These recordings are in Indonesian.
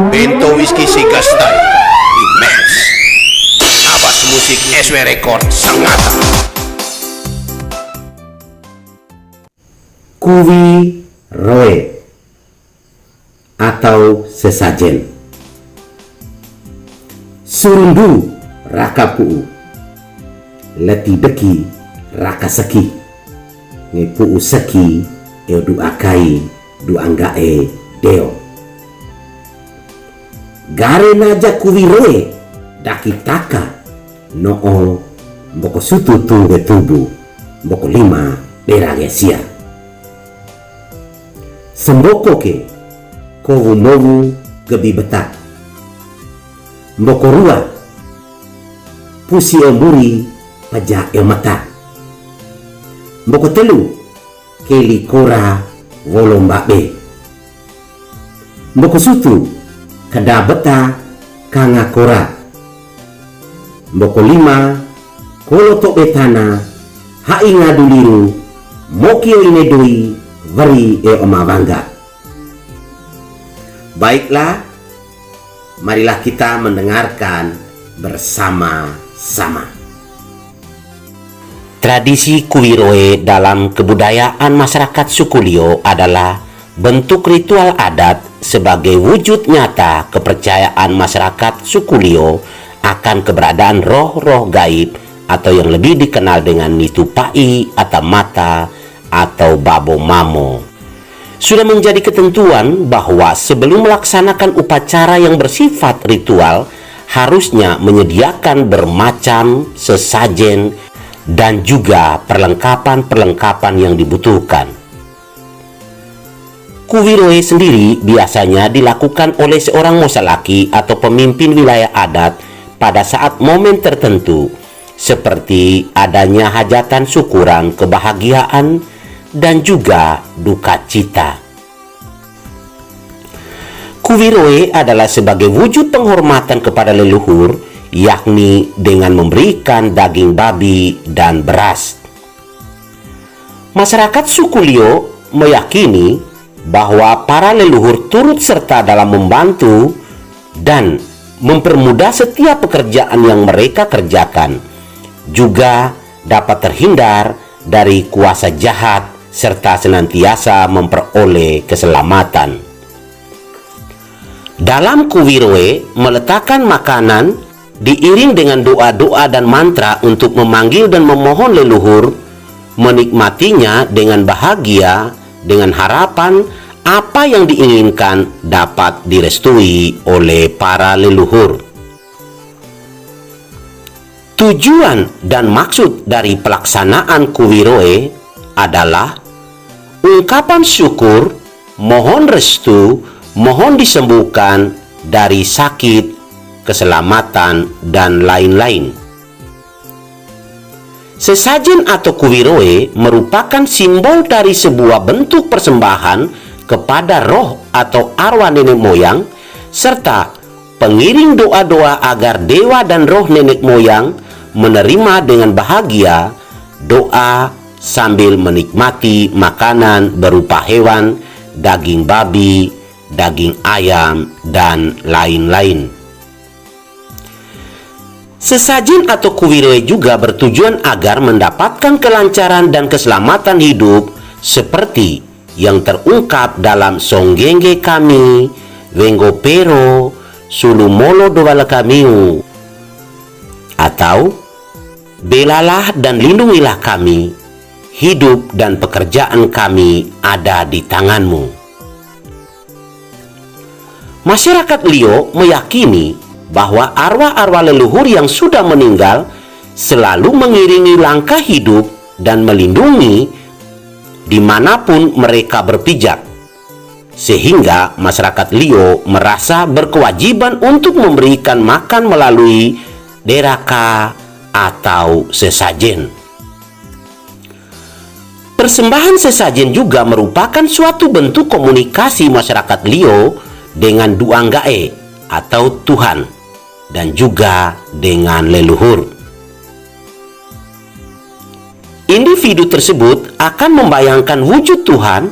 Bento Whisky Sigastai Immense Abas Musik SW Record Sangata. Kuwi roe atau sesajen. Surundu rakapu leti beki rakaseki ngepu seki eudu akai du anggae deo. Gare naja kuwi roe dakitaka noo mboko sutu tungge tubu mboko lima beragesia. Semboko ke kowu mowu gebi betak mboko rua pusi emburi pajak mata mboko telu keli kora volombabe mboko sutu kada beta kanga kora mboko lima kolo tok betana hai ngaduliru mokio inedoi vari omabangga. Baiklah, marilah kita mendengarkan bersama-sama. Tradisi kuwiroe dalam kebudayaan masyarakat suku Lio adalah bentuk ritual adat sebagai wujud nyata kepercayaan masyarakat suku Lio akan keberadaan roh-roh gaib atau yang lebih dikenal dengan Nitupai atau Mata atau Babo Mamo. Sudah menjadi ketentuan bahwa sebelum melaksanakan upacara yang bersifat ritual harusnya menyediakan bermacam sesajen dan juga perlengkapan-perlengkapan yang dibutuhkan. Kuwiroe sendiri biasanya dilakukan oleh seorang mosalaki atau pemimpin wilayah adat pada saat momen tertentu seperti adanya hajatan syukuran, kebahagiaan, dan juga duka cita. Kuwiroe adalah sebagai wujud penghormatan kepada leluhur, yakni dengan memberikan daging babi dan beras. Masyarakat suku Lio meyakini bahwa para leluhur turut serta dalam membantu dan mempermudah setiap pekerjaan yang mereka kerjakan, juga dapat terhindar dari kuasa jahat serta senantiasa memperoleh keselamatan. Dalam kuwiroe, meletakkan makanan diiring dengan doa-doa dan mantra untuk memanggil dan memohon leluhur menikmatinya dengan bahagia dengan harapan apa yang diinginkan dapat direstui oleh para leluhur. Tujuan dan maksud dari pelaksanaan kuwiroe adalah ungkapan syukur, mohon restu, mohon disembuhkan dari sakit, keselamatan, dan lain-lain. Sesajen atau kuwiroe merupakan simbol dari sebuah bentuk persembahan kepada roh atau arwah nenek moyang, serta pengiring doa-doa agar dewa dan roh nenek moyang menerima dengan bahagia doa sambil menikmati makanan berupa hewan, daging babi, daging ayam, dan lain-lain. Sesajen atau kuwiroe juga bertujuan agar mendapatkan kelancaran dan keselamatan hidup seperti yang terungkap dalam Songgenge Kami, Wenggo Pero, Sulumolo Dowala Kamiu, atau belalah dan lindungilah kami, hidup dan pekerjaan kami ada di tanganmu. Masyarakat Lio meyakini bahwa arwah-arwah leluhur yang sudah meninggal selalu mengiringi langkah hidup dan melindungi dimanapun mereka berpijak, sehingga masyarakat Lio merasa berkewajiban untuk memberikan makan melalui deraka atau sesajen. Persembahan sesajen juga merupakan suatu bentuk komunikasi masyarakat Lio dengan Duanggae atau Tuhan dan juga dengan leluhur. Individu tersebut akan membayangkan wujud Tuhan,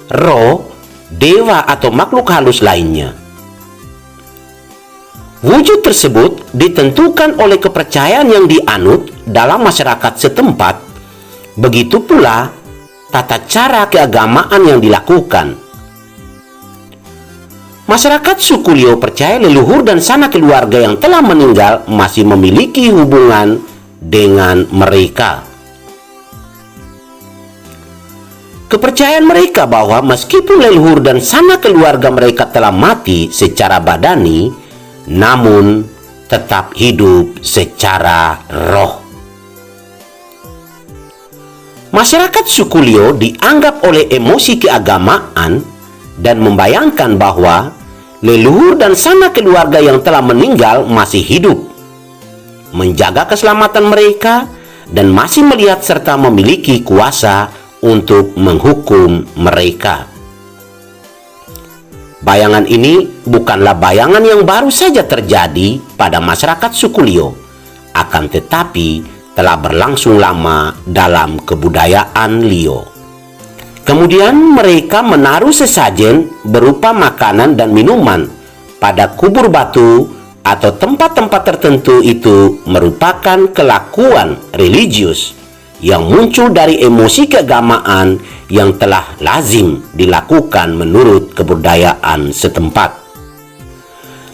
roh, dewa atau makhluk halus lainnya. Wujud tersebut ditentukan oleh kepercayaan yang dianut dalam masyarakat setempat, begitu pula tata cara keagamaan yang dilakukan. Masyarakat suku Liao percaya leluhur dan sanak keluarga yang telah meninggal masih memiliki hubungan dengan mereka. Kepercayaan mereka bahwa meskipun leluhur dan sanak keluarga mereka telah mati secara badani, namun tetap hidup secara roh. Masyarakat suku Liao dianggap oleh emosi keagamaan dan membayangkan bahwa leluhur dan sanak keluarga yang telah meninggal masih hidup, menjaga keselamatan mereka, dan masih melihat serta memiliki kuasa untuk menghukum mereka. Bayangan ini bukanlah bayangan yang baru saja terjadi pada masyarakat suku Liao, akan tetapi telah berlangsung lama dalam kebudayaan Liao. Kemudian mereka menaruh sesajen berupa makanan dan minuman pada kubur batu atau tempat-tempat tertentu. Itu merupakan kelakuan religius yang muncul dari emosi keagamaan yang telah lazim dilakukan menurut kebudayaan setempat.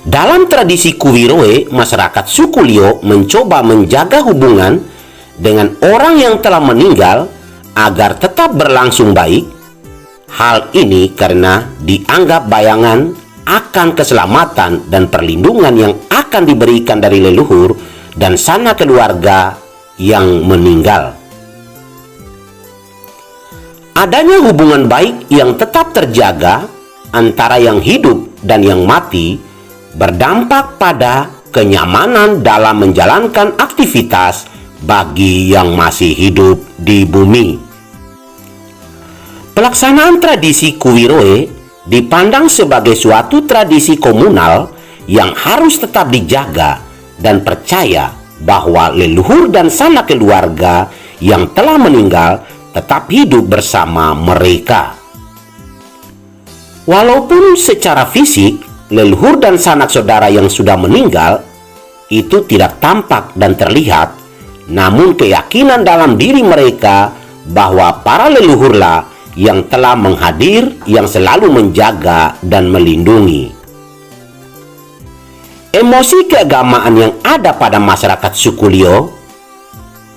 Dalam tradisi Kuwiroe, masyarakat suku Liao mencoba menjaga hubungan dengan orang yang telah meninggal agar tetap berlangsung baik. Hal ini karena dianggap bayangan akan keselamatan dan perlindungan yang akan diberikan dari leluhur dan sanak keluarga yang meninggal. Adanya hubungan baik yang tetap terjaga antara yang hidup dan yang mati berdampak pada kenyamanan dalam menjalankan aktivitas bagi yang masih hidup di bumi. Pelaksanaan tradisi Kuwiroe dipandang sebagai suatu tradisi komunal yang harus tetap dijaga dan percaya bahwa leluhur dan sanak keluarga yang telah meninggal tetap hidup bersama mereka. Walaupun secara fisik leluhur dan sanak saudara yang sudah meninggal itu tidak tampak dan terlihat, namun keyakinan dalam diri mereka bahwa para leluhurlah yang telah menghadir, yang selalu menjaga dan melindungi. Emosi keagamaan yang ada pada masyarakat suku Liao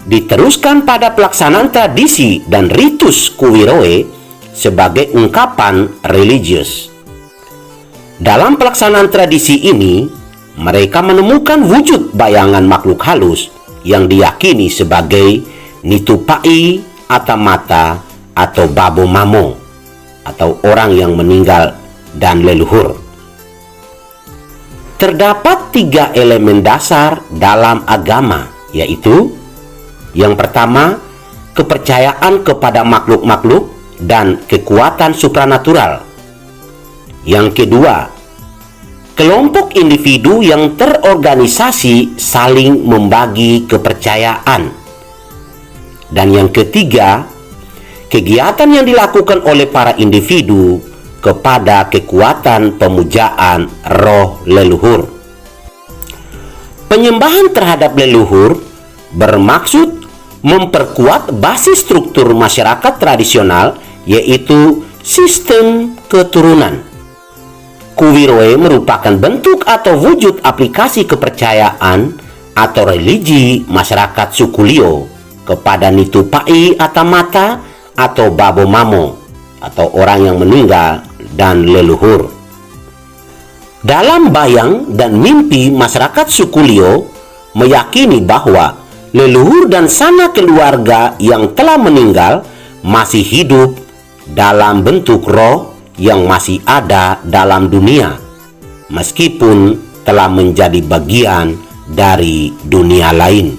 diteruskan pada pelaksanaan tradisi dan ritus Kuwiroe sebagai ungkapan religius. Dalam pelaksanaan tradisi ini, mereka menemukan wujud bayangan makhluk halus yang diyakini sebagai Nitupai Atamata atau Babo Mamo, atau orang yang meninggal dan leluhur. Terdapat 3 elemen dasar dalam agama, yaitu yang pertama, kepercayaan kepada makhluk-makhluk dan kekuatan supranatural. Yang kedua, kelompok individu yang terorganisasi saling membagi kepercayaan. Dan yang ketiga, kegiatan yang dilakukan oleh para individu kepada kekuatan pemujaan roh leluhur. Penyembahan terhadap leluhur bermaksud memperkuat basis struktur masyarakat tradisional, yaitu sistem keturunan. Kuwiroe merupakan bentuk atau wujud aplikasi kepercayaan atau religi masyarakat suku Liao kepada Nitupai Atamata atau Babo Mamo, atau orang yang meninggal dan leluhur. Dalam bayang dan mimpi, masyarakat suku Liao meyakini bahwa leluhur dan sanak keluarga yang telah meninggal masih hidup dalam bentuk roh yang masih ada dalam dunia, meskipun telah menjadi bagian dari dunia lain.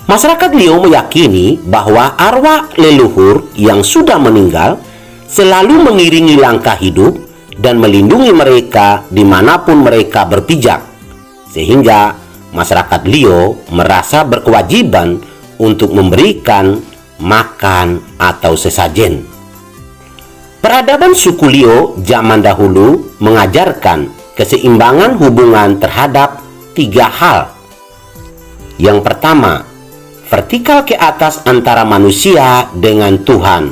Masyarakat Liao meyakini bahwa arwah leluhur yang sudah meninggal selalu mengiringi langkah hidup dan melindungi mereka dimanapun mereka berpijak, sehingga masyarakat Liao merasa berkewajiban untuk memberikan makan atau sesajen. Peradaban suku Liu zaman dahulu mengajarkan keseimbangan hubungan terhadap 3 hal. Yang pertama, vertikal ke atas antara manusia dengan Tuhan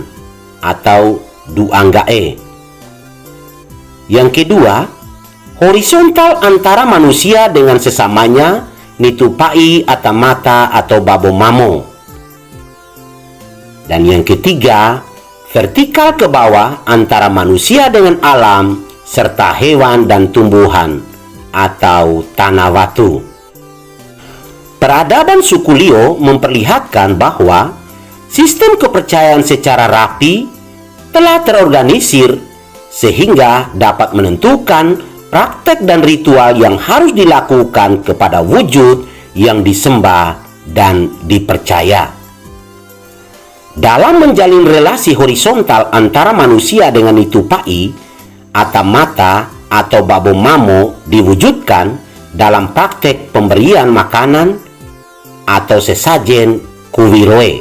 atau duanggae. Yang kedua, horizontal antara manusia dengan sesamanya, nitupai atamata atau babo mamo. Dan yang ketiga, vertikal ke bawah antara manusia dengan alam serta hewan dan tumbuhan atau tanah watu. Peradaban suku Liu memperlihatkan bahwa sistem kepercayaan secara rapi telah terorganisir sehingga dapat menentukan praktek dan ritual yang harus dilakukan kepada wujud yang disembah dan dipercaya. Dalam menjalin relasi horizontal antara manusia dengan nitupai, atamata atau babo mamo diwujudkan dalam praktek pemberian makanan atau sesajen kuwiroe.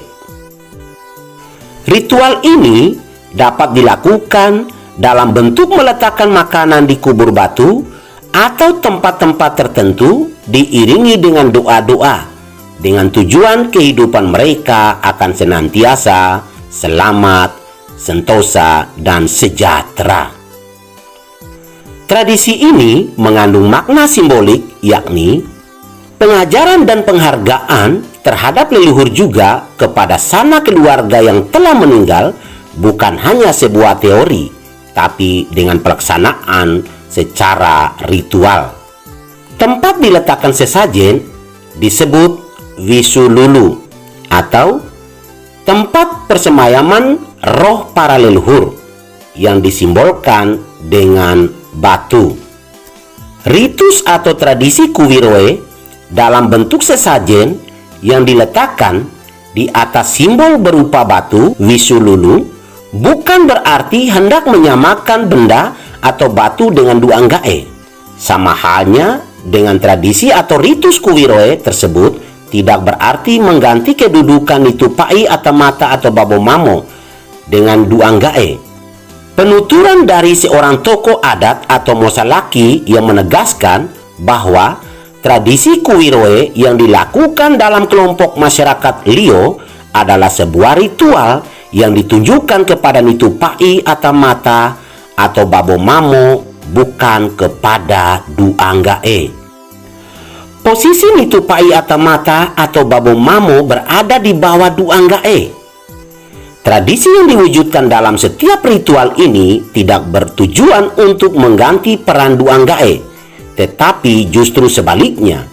Ritual ini dapat dilakukan dalam bentuk meletakkan makanan di kubur batu atau tempat-tempat tertentu diiringi dengan doa-doa dengan tujuan kehidupan mereka akan senantiasa selamat, sentosa, dan sejahtera. Tradisi ini mengandung makna simbolik, yakni pengajaran dan penghargaan terhadap leluhur juga kepada sanak keluarga yang telah meninggal, bukan hanya sebuah teori, tapi dengan pelaksanaan secara ritual. Tempat diletakkan sesajen disebut Wisululu atau tempat persemayaman roh para leluhur yang disimbolkan dengan batu. Ritus atau tradisi kuwiroe dalam bentuk sesajen yang diletakkan di atas simbol berupa batu Wisululu bukan berarti hendak menyamakan benda atau batu dengan duanggae. Sama halnya dengan tradisi atau ritus kuwiroe tersebut tidak berarti mengganti kedudukan nitupai atamata atau babo mamo dengan duanggae. Penuturan dari seorang tokoh adat atau mosalaki yang menegaskan bahwa tradisi kuwiroe yang dilakukan dalam kelompok masyarakat Liu adalah sebuah ritual yang ditunjukkan kepada nitupai atamata atau babo mamo, bukan kepada duanggae. Posisi nitupai atamata atau babo mamo berada di bawah duanggae. Tradisi yang diwujudkan dalam setiap ritual ini tidak bertujuan untuk mengganti peran duanggae, tetapi justru sebaliknya.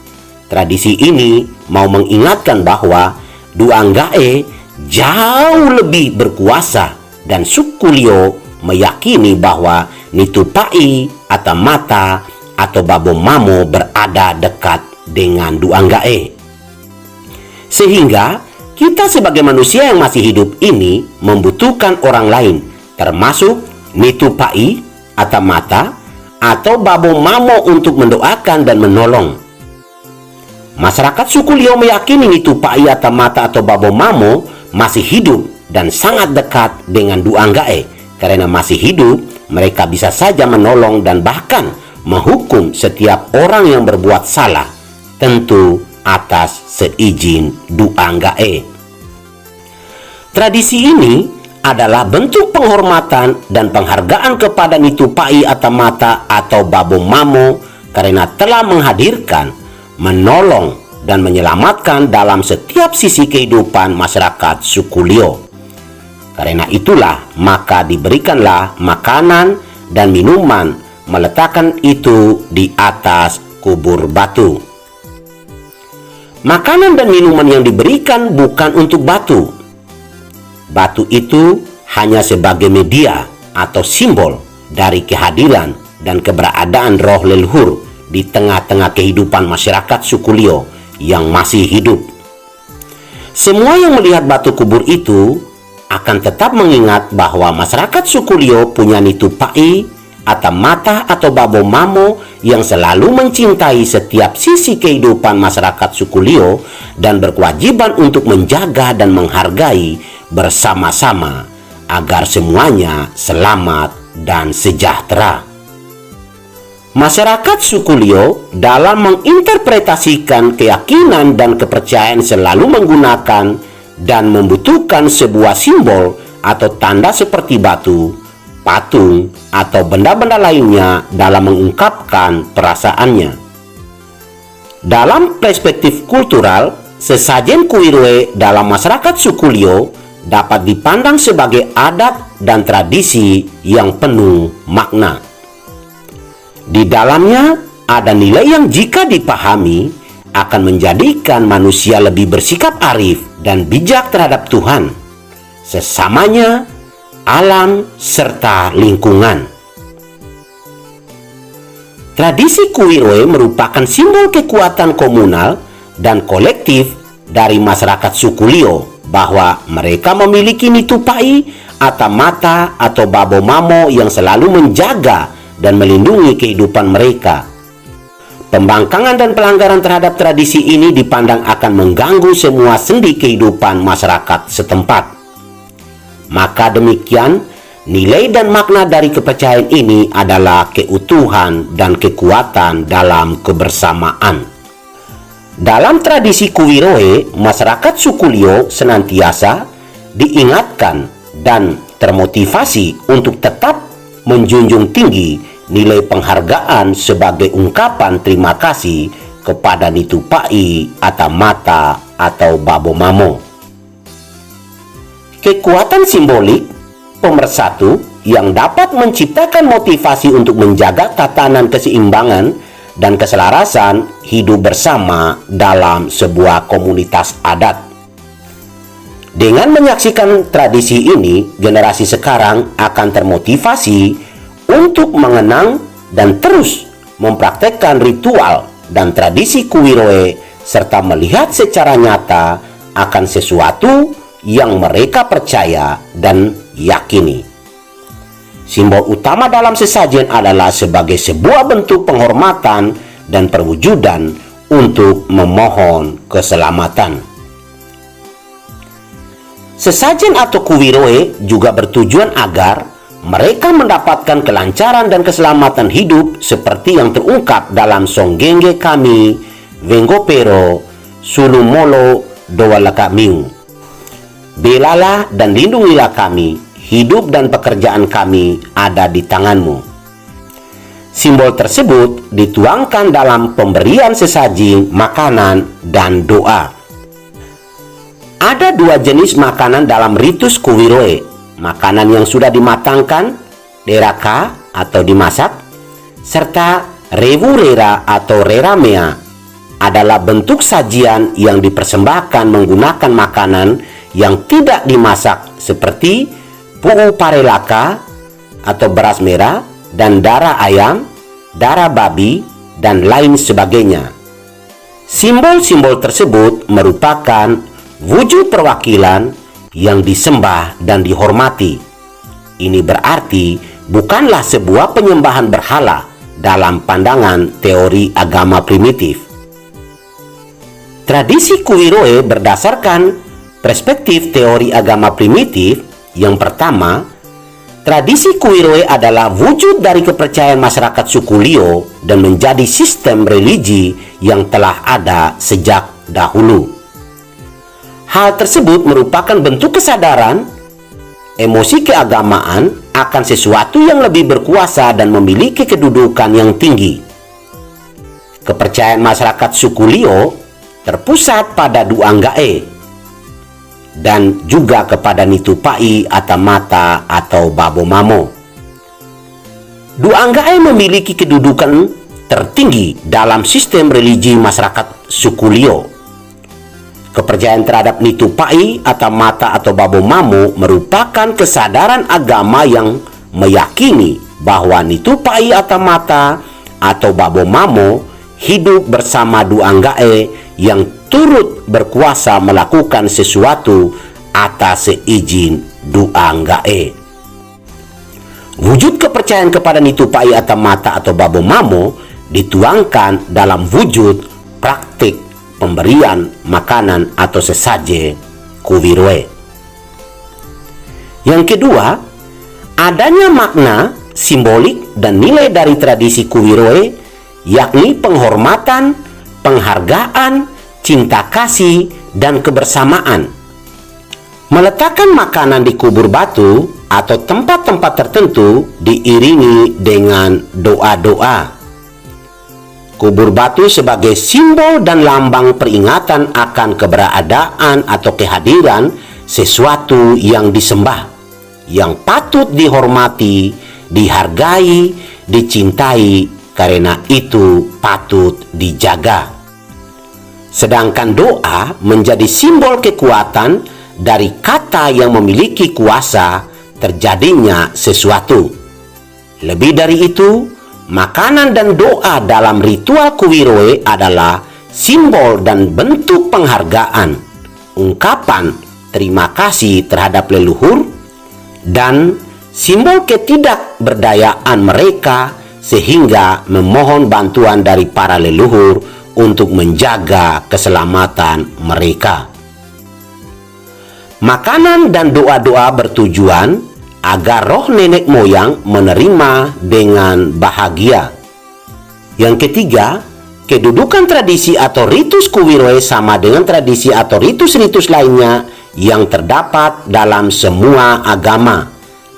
Tradisi ini mau mengingatkan bahwa duanggae jauh lebih berkuasa dan suku Liu meyakini bahwa nitupai atamata atau babo mamo berada dekat dengan duanggae. Sehingga kita sebagai manusia yang masih hidup ini membutuhkan orang lain, termasuk nitupai atamata atau babo mamo untuk mendoakan dan menolong. Masyarakat suku Liu meyakini nitupai atamata atau babo mamo masih hidup dan sangat dekat dengan duanggae. Karena masih hidup, mereka bisa saja menolong dan bahkan menghukum setiap orang yang berbuat salah, tentu atas seizin duanggae. Tradisi ini adalah bentuk penghormatan dan penghargaan kepada nitupai atamata atau babo mamo karena telah menghadirkan, menolong, dan menyelamatkan dalam setiap sisi kehidupan masyarakat suku Liu. Karena itulah maka diberikanlah makanan dan minuman, meletakkan itu di atas kubur batu. Makanan dan minuman yang diberikan bukan untuk batu. Batu itu hanya sebagai media atau simbol dari kehadiran dan keberadaan roh leluhur di tengah-tengah kehidupan masyarakat suku Liu yang masih hidup. Semua yang melihat batu kubur itu akan tetap mengingat bahwa masyarakat suku Liu punya nitupai, atamata atau babo mamo yang selalu mencintai setiap sisi kehidupan masyarakat suku Liu dan berkewajiban untuk menjaga dan menghargai bersama-sama agar semuanya selamat dan sejahtera. Masyarakat suku Liu dalam menginterpretasikan keyakinan dan kepercayaan selalu menggunakan dan membutuhkan sebuah simbol atau tanda seperti batu, patung, atau benda-benda lainnya dalam mengungkapkan perasaannya. Dalam perspektif kultural, sesajen kuirue dalam masyarakat suku Liu dapat dipandang sebagai adat dan tradisi yang penuh makna. Di dalamnya ada nilai yang jika dipahami akan menjadikan manusia lebih bersikap arif dan bijak terhadap Tuhan, sesamanya, alam, serta lingkungan. Tradisi kuiroi merupakan simbol kekuatan komunal dan kolektif dari masyarakat suku Liu, bahwa mereka memiliki nitupai, atamata, atau babo mamo yang selalu menjaga dan melindungi kehidupan mereka. Pembangkangan dan pelanggaran terhadap tradisi ini dipandang akan mengganggu semua sendi kehidupan masyarakat setempat. Maka demikian, nilai dan makna dari kepercayaan ini adalah keutuhan dan kekuatan dalam kebersamaan. Dalam tradisi kuwiroe, masyarakat suku Liu senantiasa diingatkan dan termotivasi untuk tetap menjunjung tinggi nilai penghargaan sebagai ungkapan terima kasih kepada nitupai, atamata, atau babo mamo. Kekuatan simbolik pemersatu yang dapat menciptakan motivasi untuk menjaga tatanan keseimbangan dan keselarasan hidup bersama dalam sebuah komunitas adat. Dengan menyaksikan tradisi ini, generasi sekarang akan termotivasi untuk mengenang dan terus mempraktekkan ritual dan tradisi kuwiroe serta melihat secara nyata akan sesuatu yang mereka percaya dan yakini. Simbol utama dalam sesajen adalah sebagai sebuah bentuk penghormatan dan perwujudan untuk memohon keselamatan. Sesajen atau kuwiroe juga bertujuan agar mereka mendapatkan kelancaran dan keselamatan hidup seperti yang terungkap dalam Songgenge kami, Venggopero, Sulumolo, Dowalakamiu. Belalah dan lindungilah kami, hidup dan pekerjaan kami ada di tanganmu. Simbol tersebut dituangkan dalam pemberian sesaji, makanan, dan doa. Ada dua jenis makanan dalam ritus kuwiroe. Makanan yang sudah dimatangkan, deraka atau dimasak, serta rewurera atau reramea adalah bentuk sajian yang dipersembahkan menggunakan makanan yang tidak dimasak seperti puu parelaka atau beras merah dan darah ayam, darah babi, dan lain sebagainya. Simbol-simbol tersebut merupakan wujud perwakilan yang disembah dan dihormati. Ini berarti bukanlah sebuah penyembahan berhala dalam pandangan teori agama primitif. Tradisi kuwiroe berdasarkan perspektif teori agama primitif. Yang pertama, tradisi kuwiroe adalah wujud dari kepercayaan masyarakat suku Liu dan menjadi sistem religi yang telah ada sejak dahulu. Hal tersebut merupakan bentuk kesadaran, emosi keagamaan akan sesuatu yang lebih berkuasa dan memiliki kedudukan yang tinggi. Kepercayaan masyarakat suku Liu terpusat pada Duanggae dan juga kepada nitupai, atamata, atau babo mamo. Duanggae memiliki kedudukan tertinggi dalam sistem religi masyarakat suku Liu. Kepercayaan terhadap nitupai, atamata, atau babo mamo merupakan kesadaran agama yang meyakini bahwa nitupai, atamata, atau babo mamo hidup bersama Duanggae yang turut berkuasa melakukan sesuatu atas seizin Duanggae. Wujud kepercayaan kepada nitupai, atamata, atau babo mamo dituangkan dalam wujud praktik pemberian makanan atau sesaje kuwiroe. Yang kedua, adanya makna, simbolik, dan nilai dari tradisi Kuwiroe, yakni penghormatan, penghargaan, cinta kasih, dan kebersamaan. Meletakkan makanan di kubur batu atau tempat-tempat tertentu diiringi dengan doa-doa. Kubur batu sebagai simbol dan lambang peringatan akan keberadaan atau kehadiran sesuatu yang disembah, yang patut dihormati, dihargai, dicintai, karena itu patut dijaga. Sedangkan doa menjadi simbol kekuatan dari kata yang memiliki kuasa terjadinya sesuatu. Lebih dari itu, makanan dan doa dalam ritual Kuwiroe adalah simbol dan bentuk penghargaan, ungkapan terima kasih terhadap leluhur, dan simbol ketidakberdayaan mereka sehingga memohon bantuan dari para leluhur untuk menjaga keselamatan mereka. Makanan dan doa-doa bertujuan agar roh nenek moyang menerima dengan bahagia. Yang ketiga, kedudukan tradisi atau ritus Kuwiroe sama dengan tradisi atau ritus-ritus lainnya yang terdapat dalam semua agama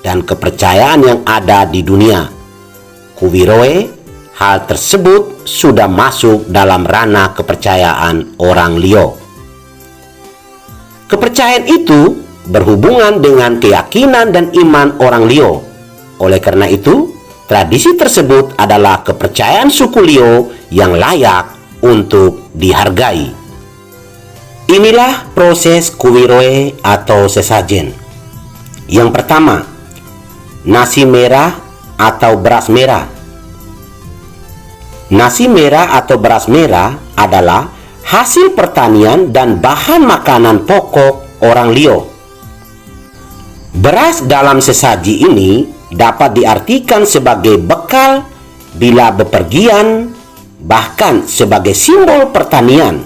dan kepercayaan yang ada di dunia. Kuwiroe, hal tersebut sudah masuk dalam ranah kepercayaan orang Liu. Kepercayaan itu berhubungan dengan keyakinan dan iman orang Liu. Oleh karena itu, tradisi tersebut adalah kepercayaan suku Liu yang layak untuk dihargai. Inilah proses Kuwiroe atau sesajen. Yang pertama, nasi merah atau beras merah. Nasi merah atau beras merah adalah hasil pertanian dan bahan makanan pokok orang Liu. Beras dalam sesaji ini dapat diartikan sebagai bekal bila bepergian, bahkan sebagai simbol pertanian,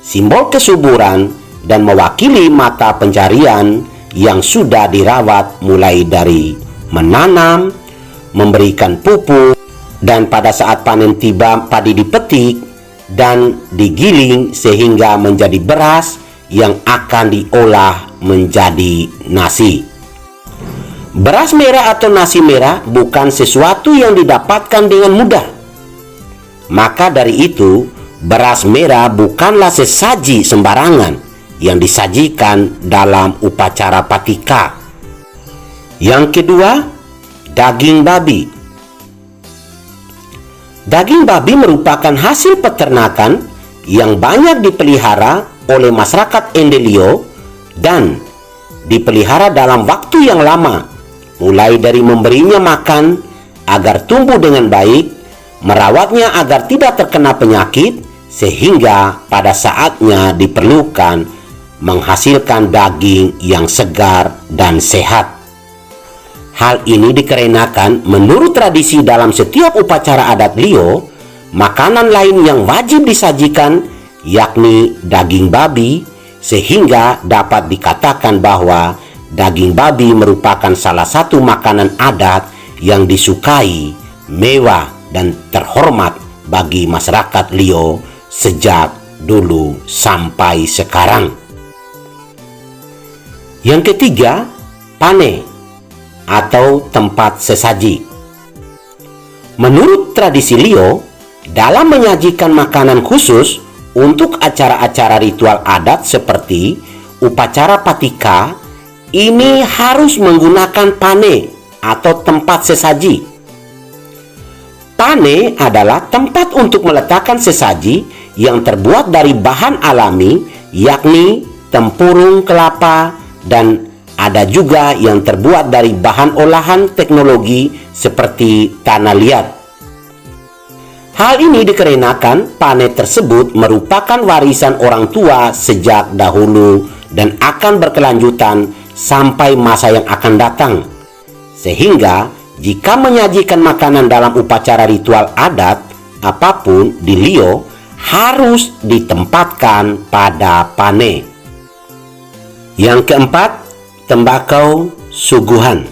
simbol kesuburan, dan mewakili mata pencarian yang sudah dirawat mulai dari menanam, memberikan pupuk, dan pada saat panen tiba padi dipetik dan digiling sehingga menjadi beras yang akan diolah menjadi nasi. Beras merah atau nasi merah bukan sesuatu yang didapatkan dengan mudah. Maka dari itu, beras merah bukanlah sesaji sembarangan yang disajikan dalam upacara patika. Yang kedua, daging babi. Daging babi merupakan hasil peternakan yang banyak dipelihara oleh masyarakat Endelio dan dipelihara dalam waktu yang lama, mulai dari memberinya makan agar tumbuh dengan baik, merawatnya agar tidak terkena penyakit, sehingga pada saatnya diperlukan menghasilkan daging yang segar dan sehat. Hal ini dikarenakan menurut tradisi dalam setiap upacara adat Liu, makanan lain yang wajib disajikan yakni daging babi, sehingga dapat dikatakan bahwa daging babi merupakan salah satu makanan adat yang disukai, mewah, dan terhormat bagi masyarakat Liu sejak dulu sampai sekarang. Yang ketiga, pane atau tempat sesaji. Menurut tradisi Liu, dalam menyajikan makanan khusus untuk acara-acara ritual adat seperti upacara patika, ini harus menggunakan pane atau tempat sesaji. Pane adalah tempat untuk meletakkan sesaji yang terbuat dari bahan alami, yakni tempurung kelapa, dan ada juga yang terbuat dari bahan olahan teknologi seperti tanah liat. Hal ini dikarenakan pane tersebut merupakan warisan orang tua sejak dahulu dan akan berkelanjutan sampai masa yang akan datang. Sehingga jika menyajikan makanan dalam upacara ritual adat apapun di Liu harus ditempatkan pada pane. Yang keempat, tembakau, suguhan.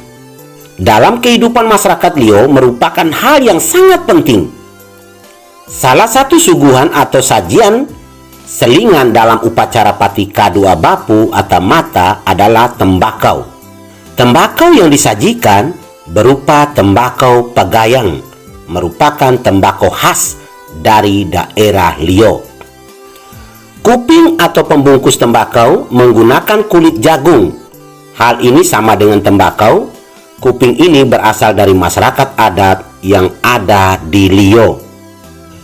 Dalam kehidupan masyarakat Liau merupakan hal yang sangat penting. Salah satu suguhan atau sajian selingan dalam upacara pati K2 Bapu atau Mata adalah tembakau. Tembakau yang disajikan berupa tembakau pagayang, merupakan tembakau khas dari daerah Liau. Kuping atau pembungkus tembakau menggunakan kulit jagung. Hal ini sama dengan tembakau. Kuping ini berasal dari masyarakat adat yang ada di Liau.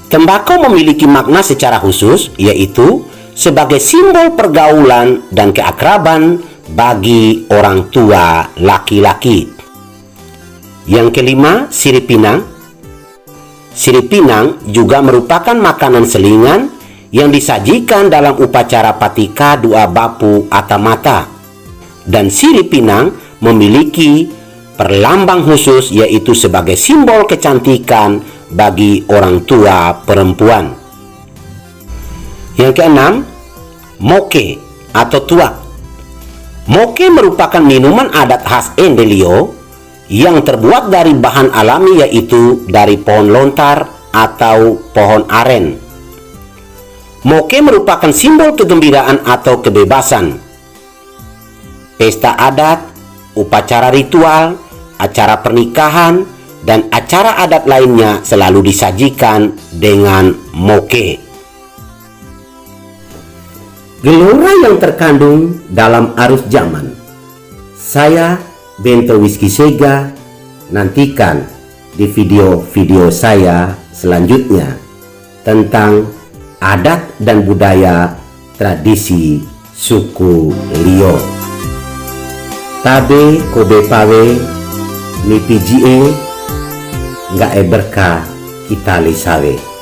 Tembakau memiliki makna secara khusus, yaitu sebagai simbol pergaulan dan keakraban bagi orang tua laki-laki. Yang kelima, sirip pinang. Sirip pinang juga merupakan makanan selingan yang disajikan dalam upacara pati K2 Bapu atau Mata. Dan sirip pinang memiliki perlambang khusus, yaitu sebagai simbol kecantikan bagi orang tua perempuan. Yang keenam, moke atau tuak. Moke merupakan minuman adat khas Ende Liau yang terbuat dari bahan alami, yaitu dari pohon lontar atau pohon aren. Moke merupakan simbol kegembiraan atau kebebasan. Pesta adat, upacara ritual, acara pernikahan, dan acara adat lainnya selalu disajikan dengan moke. Gelora yang terkandung dalam arus zaman. Saya, Bento Whiskey Sega, nantikan di video-video saya selanjutnya tentang adat dan budaya tradisi suku Liau. Tabe kobe pawe mi PGA nggak berkah kita lisawe.